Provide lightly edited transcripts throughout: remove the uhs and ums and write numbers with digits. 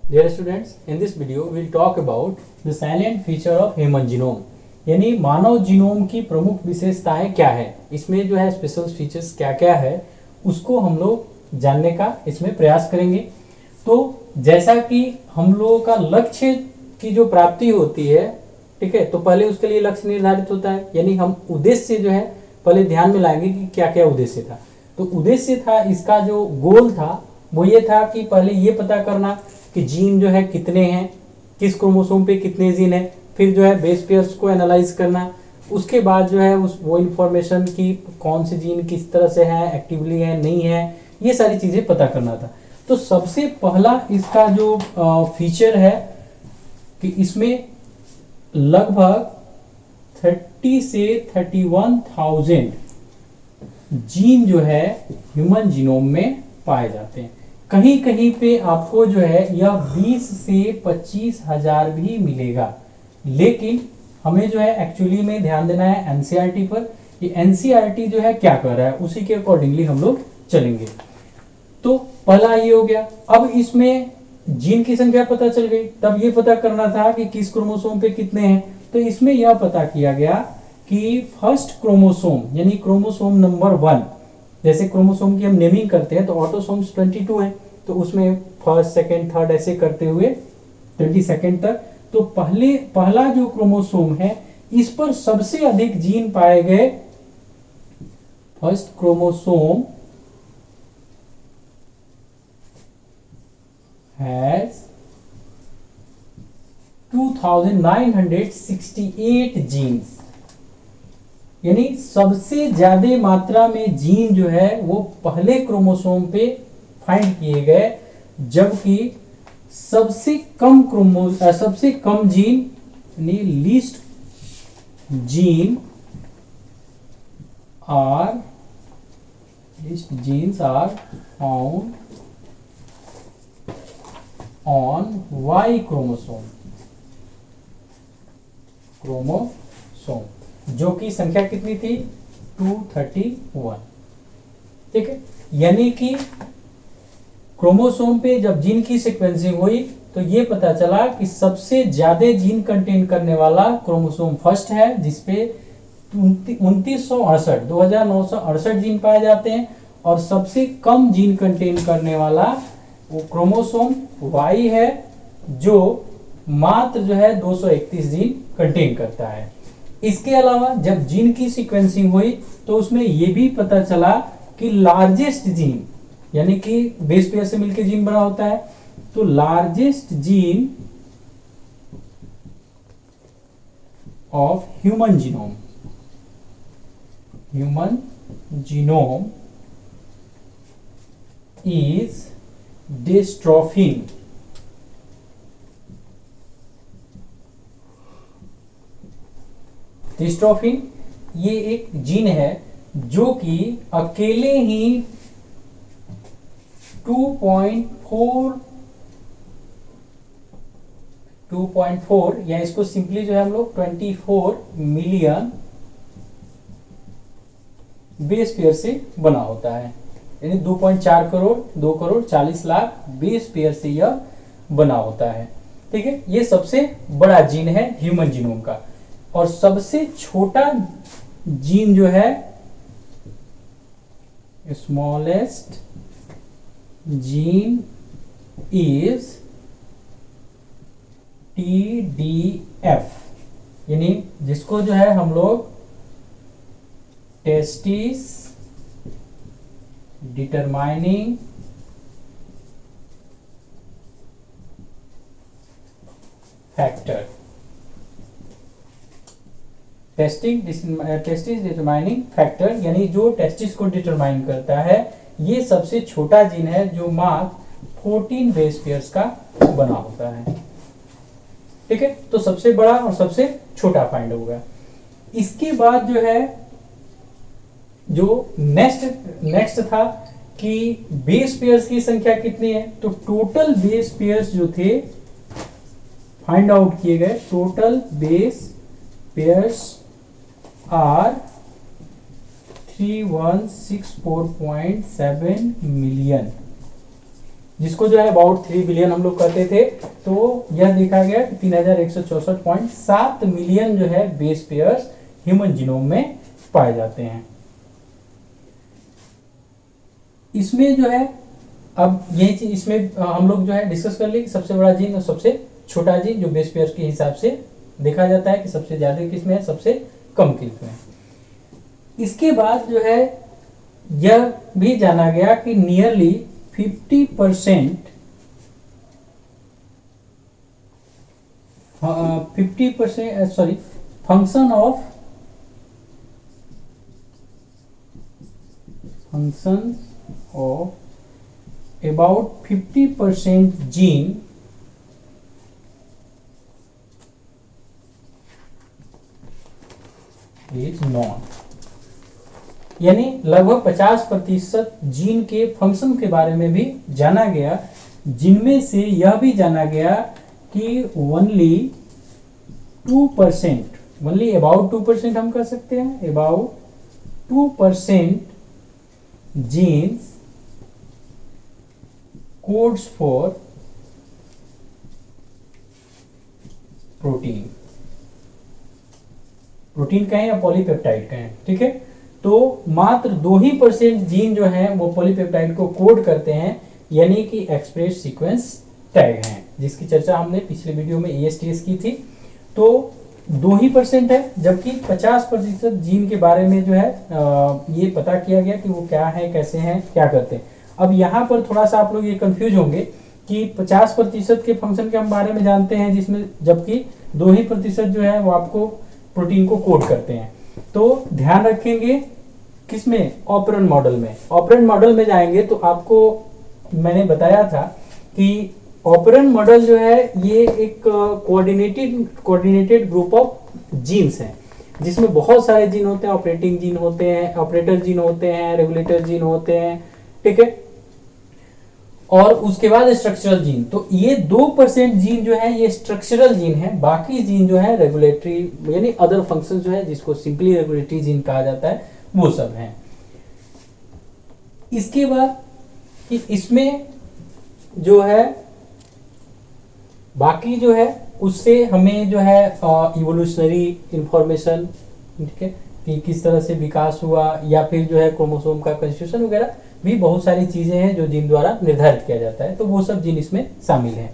Dear students, in this video we'll talk about the salient feature of human genome. यानी मानव genome की प्रमुख विशेषताएं क्या है, इसमें जो है स्पेशल फीचर्स क्या क्या है उसको हम लोग जानने का इसमें प्रयास करेंगे। तो जैसा कि हम लोगों का लक्ष्य की जो प्राप्ति होती है, ठीक है, तो पहले उसके लिए लक्ष्य निर्धारित होता है, यानी हम उद्देश्य जो है पहले ध्यान में लाएंगे कि क्या क्या उद्देश्य था। तो उद्देश्य था, इसका जो गोल था वो ये था कि पहले ये पता करना कि जीन जो है कितने हैं, किस क्रोमोसोम पे कितने जीन है, फिर जो है बेस पेयर्स को एनालाइज करना, उसके बाद जो है उस वो इन्फॉर्मेशन की कौन से जीन किस तरह से है, एक्टिवली है नहीं है, ये सारी चीजें पता करना था। तो सबसे पहला इसका जो फीचर है कि इसमें लगभग 30 से 31,000 जीन जो है ह्यूमन जीनोम में पाए जाते हैं। कहीं कहीं पे आपको जो है यह 20 से 25,000 भी मिलेगा, लेकिन हमें जो है एक्चुअली में ध्यान देना है एनसीईआरटी पर। ये एनसीईआरटी जो है क्या कर रहा है उसी के अकॉर्डिंगली हम लोग चलेंगे। तो पहला ये हो गया। अब इसमें जीन की संख्या पता चल गई, तब ये पता करना था कि किस क्रोमोसोम पे कितने हैं। तो इसमें यह पता किया गया कि फर्स्ट क्रोमोसोम यानी क्रोमोसोम नंबर 1, जैसे क्रोमोसोम की हम नेमिंग करते हैं तो ऑटोसोम्स 22 है, तो उसमें फर्स्ट सेकंड थर्ड ऐसे करते हुए 22nd तक। तो पहला जो क्रोमोसोम है इस पर सबसे अधिक जीन पाए गए। फर्स्ट क्रोमोसोम हैज 2968 जीन्स, यानी सबसे ज्यादा मात्रा में जीन जो है वो पहले क्रोमोसोम पे फाइंड किए गए, जबकि सबसे कम जीन यानी least genes are found on Y chromosome, जो की संख्या कितनी थी 231। ठीक है, यानी कि क्रोमोसोम पे जब जीन की सीक्वेंसिंग हुई तो ये पता चला कि सबसे ज्यादा जीन कंटेन करने वाला क्रोमोसोम फर्स्ट है, जिसपे 2968 जीन पाए जाते हैं, और सबसे कम जीन कंटेन करने वाला वो क्रोमोसोम Y है, जो मात्र जो है 231 जीन कंटेन करता है। इसके अलावा जब जीन की सीक्वेंसिंग हुई तो उसमें यह भी पता चला कि लार्जेस्ट जीन, यानी कि बेस पेयर से मिलकर जीन बना होता है, तो largest gene of human genome is dystrophin. Dystrophin ये एक जीन है जो कि अकेले ही 2.4 या इसको सिंपली जो है हम लोग 24 मिलियन बेस पेयर से बना होता है, यानी 2.4 करोड़ 2 करोड़ 40 लाख बेस पेयर से यह बना होता है। ठीक है, ये सबसे बड़ा जीन है ह्यूमन जीनोम का। और सबसे छोटा जीन जो है, स्मॉलेस्ट जीन इज TDF, यानी जिसको जो है हम लोग testis determining factor, testis determining factor, यानी जो टेस्टिस को डिटरमाइन करता है, ये सबसे छोटा जीन है जो मात्र 14 बेस पेयर्स का बना होता है। ठीक है, तो सबसे बड़ा और सबसे छोटा फाइंड होगा। इसके बाद जो है जो नेक्स्ट था कि बेस पेयर्स की संख्या कितनी है, तो टोटल बेस पेयर्स जो थे फाइंड आउट किए गए, total base pairs are 3164.7 million. जिसको जो है अबाउट 3 बिलियन हम लोग कहते थे, तो यह देखा गया कि 3164.7 मिलियन जो है बेस पेयर्स ह्यूमन जीनोम में पाए जाते हैं। इसमें जो है अब यही चीज इसमें हम लोग जो है डिस्कस कर लिए कि सबसे बड़ा जीन और सबसे छोटा जीन जो बेस पेयर्स के हिसाब से देखा जाता है कि सबसे ज्यादा किसमें है, सबसे कम किसमें है। इसके बाद जो है यह भी जाना गया कि nearly 50% function of about 50% gene is known, यानी लगभग 50% जीन के फंक्शन के बारे में भी जाना गया, जिनमें से यह भी जाना गया कि ओनली 2%, ओनली अबाउट 2% हम कर सकते हैं, about 2% genes codes for protein, protein कहें या पॉलीपेप्टाइड कहें, ठीक है। तो मात्र 2% जीन जो है वो पॉलीपेप्टाइड को कोड करते हैं, यानी कि एक्सप्रेस सीक्वेंस टैग हैं, जिसकी चर्चा हमने पिछले वीडियो में ESTS की थी। तो 2% है, जबकि 50% जीन के बारे में जो है ये पता किया गया कि वो क्या है, कैसे हैं, क्या करते हैं। अब यहाँ पर थोड़ा सा आप लोग ये कंफ्यूज होंगे कि 50% के फंक्शन के हम बारे में जानते हैं, जिसमें जबकि 2% जो है वो आपको प्रोटीन को कोड करते हैं। तो ध्यान रखेंगे किसमें, ऑपरेंड मॉडल में। ऑपरेंड मॉडल में जाएंगे तो आपको मैंने बताया था कि ऑपरेंड मॉडल जो है ये एक कोऑर्डिनेटेड ग्रुप ऑफ जीन्स हैं, जिसमें बहुत सारे जीन होते हैं, ऑपरेटिंग जीन होते हैं, ऑपरेटर जीन होते हैं, रेगुलेटर जीन होते हैं, ठीक है। और उसके बाद स्ट्रक्चरल जीन, तो ये 2% जीन जो है ये स्ट्रक्चरल जीन है, बाकी जीन जो है रेगुलेटरी यानी अदर फंक्शन जो है, जिसको सिंपली रेगुलेटरी जीन कहा जाता है, वो सब हैं। इसके बाद कि इसमें जो है बाकी जो है उससे हमें जो है इवोल्यूशनरी इंफॉर्मेशन, ठीक है, कि किस तरह से विकास हुआ, या फिर जो है क्रोमोसोम का कंस्टिट्यूशन वगैरह भी बहुत सारी चीजें हैं जो जीन द्वारा निर्धारित किया जाता है, तो वो सब जीन इसमें शामिल हैं।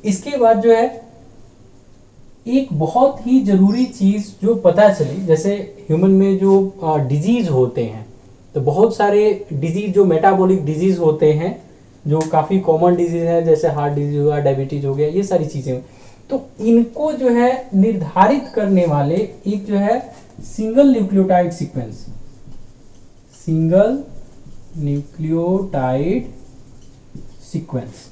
इसके बाद जो है एक बहुत ही जरूरी चीज जो पता चली, जैसे ह्यूमन में जो डिजीज होते हैं, तो बहुत सारे डिजीज जो मेटाबॉलिक डिजीज होते हैं, जो काफी कॉमन डिजीज है, जैसे हार्ट डिजीज हुआ, डायबिटीज हो गया, ये सारी चीजें, तो इनको जो है निर्धारित करने वाले एक जो है single nucleotide sequence, single nucleotide sequence,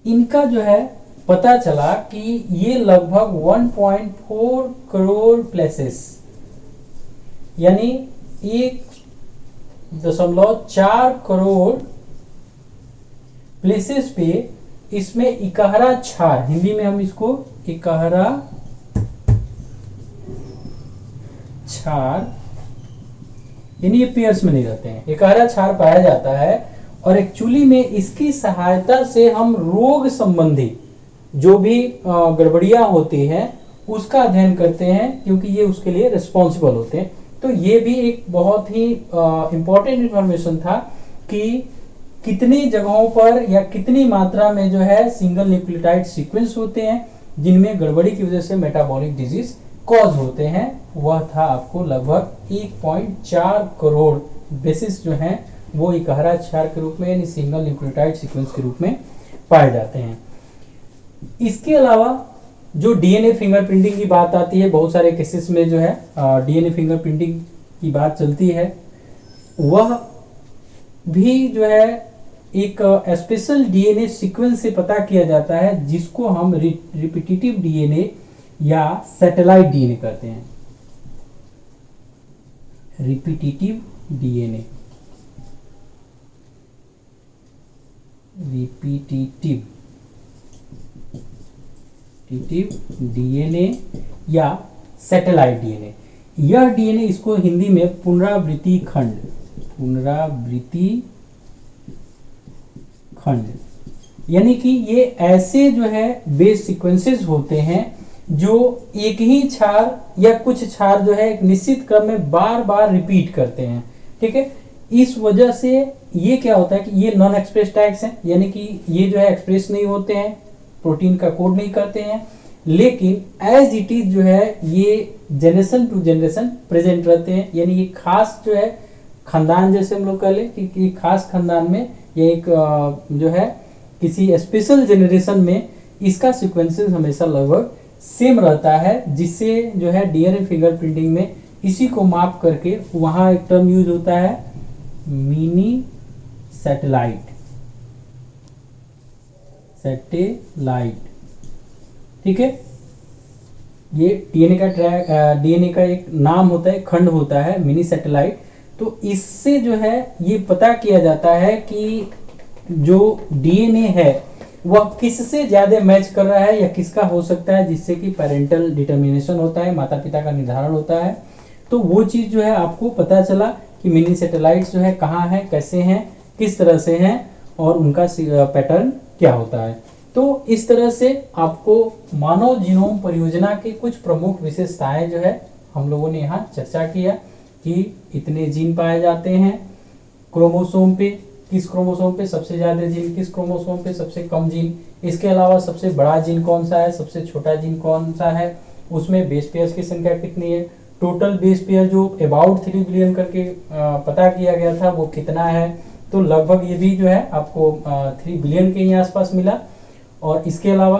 इनका जो है पता चला कि ये लगभग 1.4 करोड़ प्लेसेस, यानी 1.4 करोड़ प्लेसेस पे इसमें इकहरा क्षार, हिंदी में हम इसको इकहरा क्षार, यानी ये पेयर्स में नहीं रहते हैं, इकहरा क्षार पाया जाता है। और एक्चुअली में इसकी सहायता से हम रोग संबंधी जो भी गड़बड़ियां होती हैं उसका अध्ययन करते हैं, क्योंकि ये उसके लिए रिस्पॉन्सिबल होते हैं। तो ये भी एक बहुत ही इंपॉर्टेंट इंफॉर्मेशन था कि कितनी जगहों पर या कितनी मात्रा में जो है सिंगल न्यूक्लियोटाइड सीक्वेंस होते हैं जिनमें गड़बड़ी की वजह से मेटाबॉलिक डिजीज कॉज होते हैं। वह था आपको लगभग 1.4 करोड़ बेसिस जो हैं वो इकहरा क्षार के रूप में यानी सिंगल न्यूक्लियोटाइड सीक्वेंस के रूप में पाए जाते हैं। इसके अलावा जो डीएनए फिंगरप्रिंटिंग की बात आती है, बहुत सारे केसेस में जो है डीएनए फिंगरप्रिंटिंग की बात चलती है, वह भी जो है एक स्पेशल डीएनए सीक्वेंस से पता किया जाता है, जिसको हम रिपीटिटिव डीएनए या सैटेलाइट डीएनए कहते हैं। रिपीटिटिव डीएनए, रिपीटिटिव डीएनए या सैटेलाइट डीएनए, यह डीएनए, इसको हिंदी में पुनरावृत्ति खंड, पुनरावृत्ति खंड, यानी कि ये ऐसे जो है बेस सीक्वेंसेस होते हैं जो एक ही क्षार या कुछ क्षार जो है एक निश्चित क्रम में बार बार रिपीट करते हैं। ठीक है, इस वजह से ये क्या होता है कि ये नॉन एक्सप्रेस टैग्स हैं, यानी कि ये जो है एक्सप्रेस नहीं होते हैं, प्रोटीन का कोड नहीं करते हैं, लेकिन एज इट इज जो है ये जनरेशन टू जनरेशन प्रेजेंट रहते हैं। यानी ये खास जो है खानदान, जैसे हम लोग कह ले कि खास खानदान में ये एक जो है किसी स्पेशल जनरेशन में इसका सीक्वेंसेस हमेशा लगभग सेम रहता है, जिससे जो है डीएनए फिंगरप्रिंटिंग में इसी को माप करके वहां एक टर्म यूज होता है मिनी सैटेलाइट, सैटेलाइट। ठीक है, ये डीएनए का एक नाम होता है, खंड होता है मिनी सैटेलाइट। तो इससे जो है ये पता किया जाता है कि जो डीएनए है वह किससे ज्यादा मैच कर रहा है या किसका हो सकता है, जिससे कि पेरेंटल डिटर्मिनेशन होता है, माता पिता का निर्धारण होता है। तो वो चीज जो है आपको पता चला कि मिनी सैटेलाइट्स जो है कहाँ है, कैसे हैं, किस तरह से हैं और उनका पैटर्न क्या होता है। तो इस तरह से आपको मानव जीनोम परियोजना की कुछ प्रमुख विशेषताएं जो है हम लोगों ने यहाँ चर्चा किया कि इतने जीन पाए जाते हैं क्रोमोसोम पे, किस क्रोमोसोम पे सबसे ज्यादा जीन, किस क्रोमोसोम पे सबसे कम जीन, इसके अलावा सबसे बड़ा जीन कौन सा है, सबसे छोटा जीन कौन सा है, उसमें बेस पेयर्स की संख्या कितनी है, टोटल बेस पेयर जो अबाउट 3 बिलियन करके पता किया गया था वो कितना है। तो लगभग ये भी जो है आपको 3 बिलियन के ही आसपास मिला। और इसके अलावा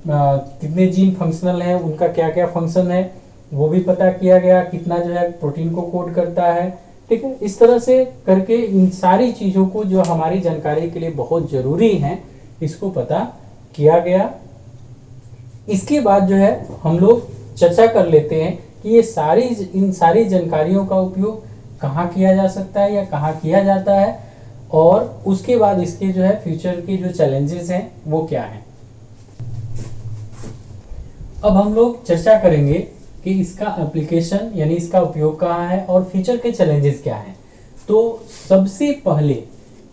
कितने जीन फंक्शनल हैं, उनका क्या क्या फंक्शन है वो भी पता किया गया, कितना जो है प्रोटीन को कोड करता है। ठीक है, इस तरह से करके इन सारी चीजों को जो हमारी जानकारी के लिए बहुत जरूरी है इसको पता किया गया। इसके बाद जो है हम लोग चर्चा कर लेते हैं कि ये इन सारी जानकारियों का उपयोग कहाँ किया जा सकता है या कहाँ किया जाता है, और उसके बाद इसके जो है फ्यूचर के जो चैलेंजेस हैं वो क्या हैं। अब हम लोग चर्चा करेंगे कि इसका एप्लीकेशन यानी इसका उपयोग कहाँ है और फ्यूचर के चैलेंजेस क्या हैं। तो सबसे पहले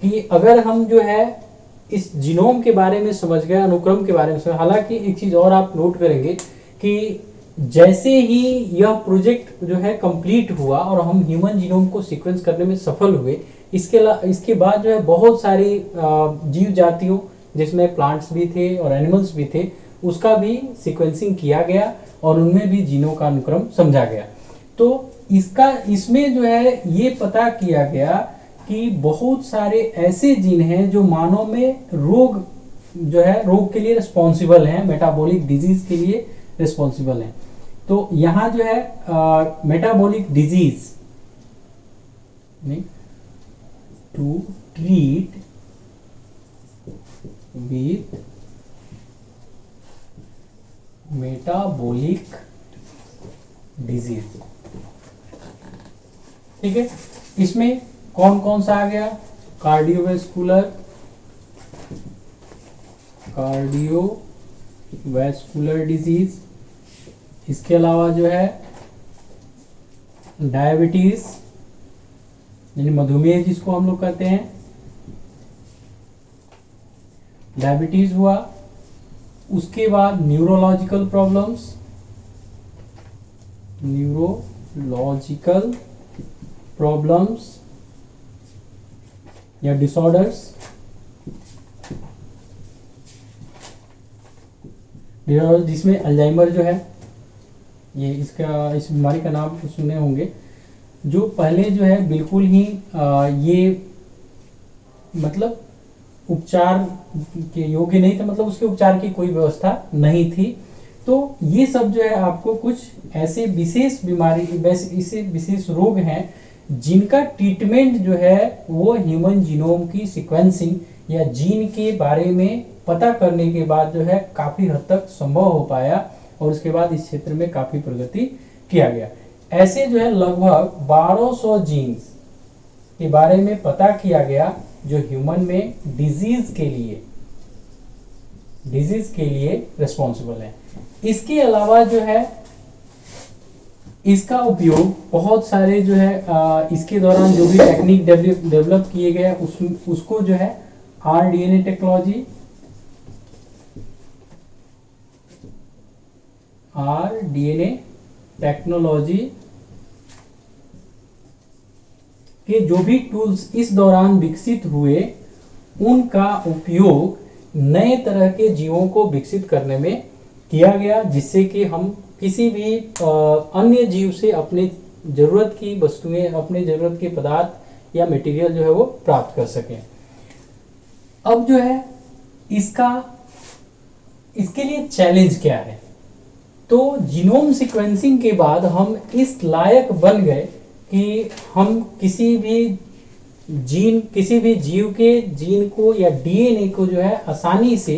कि अगर हम जो है इस जीनोम के बारे में समझ गए, अनुक्रम के बारे में समझ, हालांकि एक चीज और आप नोट करेंगे कि जैसे ही यह प्रोजेक्ट जो है कंप्लीट हुआ और हम ह्यूमन जीनोम को सीक्वेंस करने में सफल हुए, इसके बाद जो है बहुत सारी जीव जातियों जिसमें प्लांट्स भी थे और एनिमल्स भी थे उसका भी सीक्वेंसिंग किया गया और उनमें भी जीनों का अनुक्रम समझा गया। तो इसमें जो है ये पता किया गया कि बहुत सारे ऐसे जीन हैं जो मानव में रोग के लिए रिस्पॉन्सिबल हैं, मेटाबॉलिक डिजीज के लिए रिस्पॉन्सिबल हैं। तो यहाँ जो है metabolic disease to treat with metabolic disease. ठीक है, इसमें कौन कौन सा आ गया, कार्डियोवैस्कुलर डिजीज, इसके अलावा जो है डायबिटीज यानी मधुमेह जिसको हम लोग कहते हैं, डायबिटीज हुआ। उसके बाद न्यूरोलॉजिकल प्रॉब्लम्स या डिसऑर्डर्स, जिसमें अल्जाइमर जो है ये इस बीमारी का नाम सुने होंगे, जो पहले जो है बिल्कुल ही ये मतलब उपचार के योग्य नहीं था, मतलब उसके उपचार की कोई व्यवस्था नहीं थी। तो ये सब जो है आपको कुछ ऐसे विशेष विशेष रोग हैं जिनका ट्रीटमेंट जो है वो ह्यूमन जीनोम की सीक्वेंसिंग या जीन के बारे में पता करने के बाद जो है काफी हद तक संभव हो पाया और उसके बाद इस क्षेत्र में काफी प्रगति किया गया। ऐसे जो है लगभग 1200 जीन्स के बारे में पता किया गया जो ह्यूमन में डिजीज के लिए रिस्पॉन्सिबल है। इसके अलावा जो है इसका उपयोग बहुत सारे जो है इसके दौरान जो भी टेक्निक डेवलप किए गए उसको जो है आरडीएनए टेक्नोलॉजी, के जो भी टूल्स इस दौरान विकसित हुए उनका उपयोग नए तरह के जीवों को विकसित करने में किया गया, जिससे कि हम किसी भी अन्य जीव से अपने जरूरत की वस्तुएं, अपने जरूरत के पदार्थ या मटेरियल जो है वो प्राप्त कर सकें। अब जो है इसके लिए चैलेंज क्या है? तो जीनोम सीक्वेंसिंग के बाद हम इस लायक बन गए कि हम किसी भी जीव के जीन को या डीएनए को जो है आसानी से